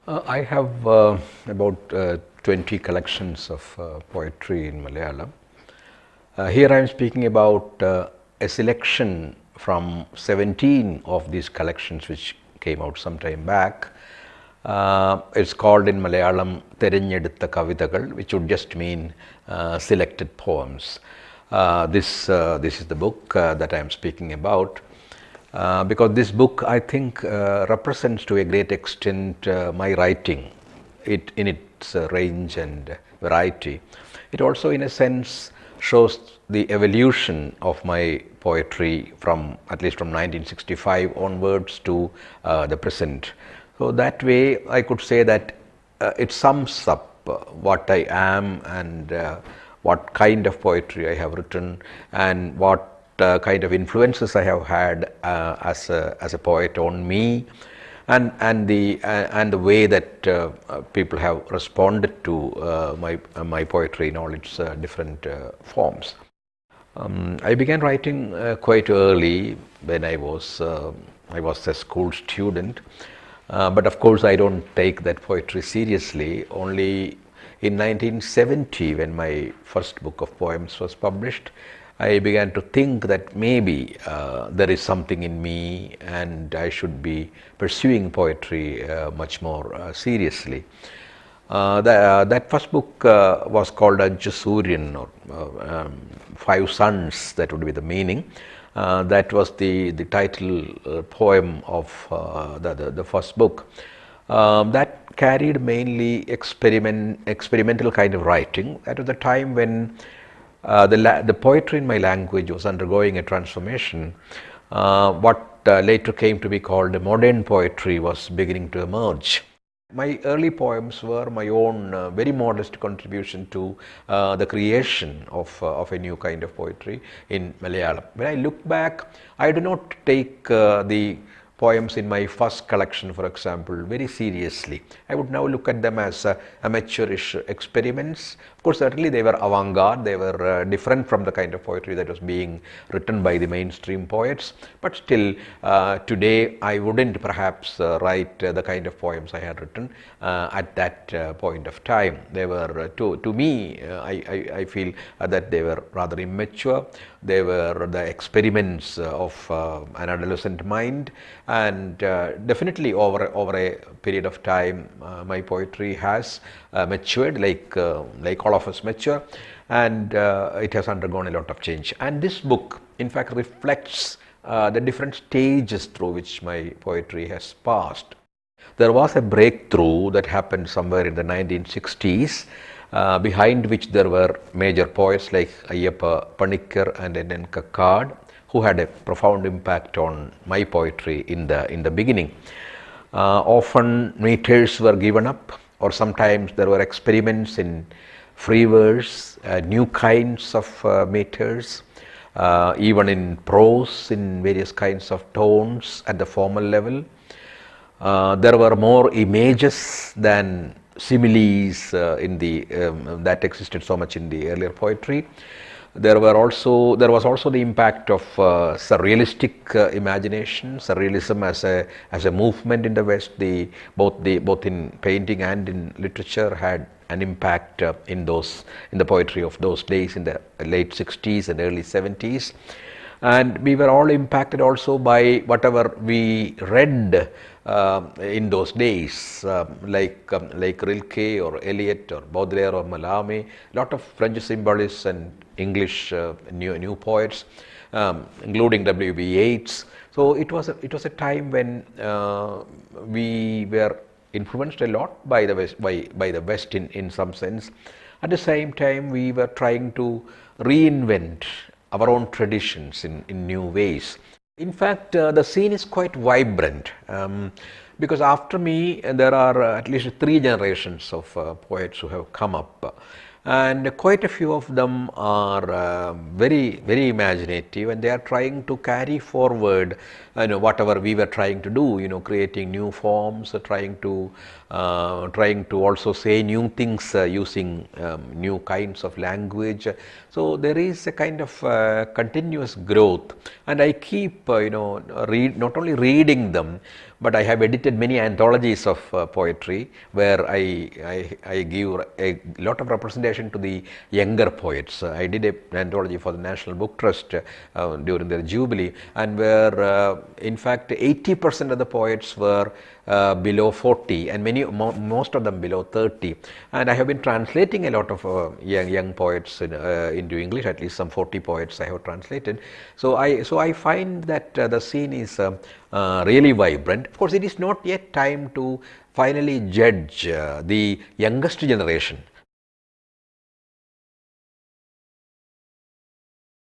I have about 20 collections of poetry in Malayalam. Here I am speaking about a selection from 17 of these collections which came out some time back. It's called in Malayalam THERANJEDUTHA KAVITAKal, which would just mean selected poems. This is the book that I am speaking about. Because this book, I think, represents to a great extent my writing, in its range and variety. It also, in a sense, shows the evolution of my poetry from at least from 1965 onwards to the present. So that way, I could say that it sums up what I am and what kind of poetry I have written and what kind of influences I have had as a poet on me, and the way that people have responded to my poetry in all its different forms. I began writing quite early when I was a school student, but of course I don't take that poetry seriously. Only in 1970, when my first book of poems was published, I began to think that maybe there is something in me and I should be pursuing poetry much more seriously. That first book was called Suryan, or Five Suns, that would be the meaning. That was the title poem of the first book. That carried mainly experimental kind of writing. That was the time when the poetry in my language was undergoing a transformation. What later came to be called modern poetry was beginning to emerge. My early poems were my own very modest contribution to the creation of a new kind of poetry in Malayalam. When I look back, I do not take the poems in my first collection, for example, very seriously. I would now look at them as amateurish experiments. Of course, certainly they were avant-garde, they were different from the kind of poetry that was being written by the mainstream poets, but still today I wouldn't perhaps write the kind of poems I had written at that point of time. They were, to me, I feel that they were rather immature. They were the experiments of an adolescent mind, and definitely over a period of time my poetry has matured like all of us mature, and it has undergone a lot of change. And this book in fact reflects the different stages through which my poetry has passed. There was a breakthrough that happened somewhere in the 1960s, behind which there were major poets like Ayyappa Panikkar and N.N. Kakkad, who had a profound impact on my poetry in the beginning. Often meters were given up, or sometimes there were experiments in free verse, new kinds of meters, even in prose, in various kinds of tones at the formal level. There were more images than similes that existed so much in the earlier poetry. There was also the impact of surrealistic imagination, surrealism as a movement in the West. Both in painting and in literature had an impact in the poetry of those days, in the late 60s and early 70s. And we were all impacted also by whatever we read in those days, like Rilke or Eliot or Baudelaire or Mallarmé, a lot of French symbolists and English new poets, including W.B. Yeats. So it was a time when we were influenced a lot by the West in some sense. At the same time, we were trying to reinvent our own traditions in new ways. In fact, the scene is quite vibrant, because after me there are at least 3 generations of poets who have come up. and quite a few of them are very imaginative, and they are trying to carry forward whatever we were trying to do, creating new forms, trying to also say new things using new kinds of language. So there is a kind of continuous growth, and I keep not only reading them, but I have edited many anthologies of poetry where I give a lot of representation to the younger poets. I did an anthology for the National Book Trust during their Jubilee, and where in fact 80% of the poets were below 40, and most of them below 30. And I have been translating a lot of young poets into English. At least some 40 poets I have translated. So I find that the scene is really vibrant. Of course, it is not yet time to finally judge the youngest generation.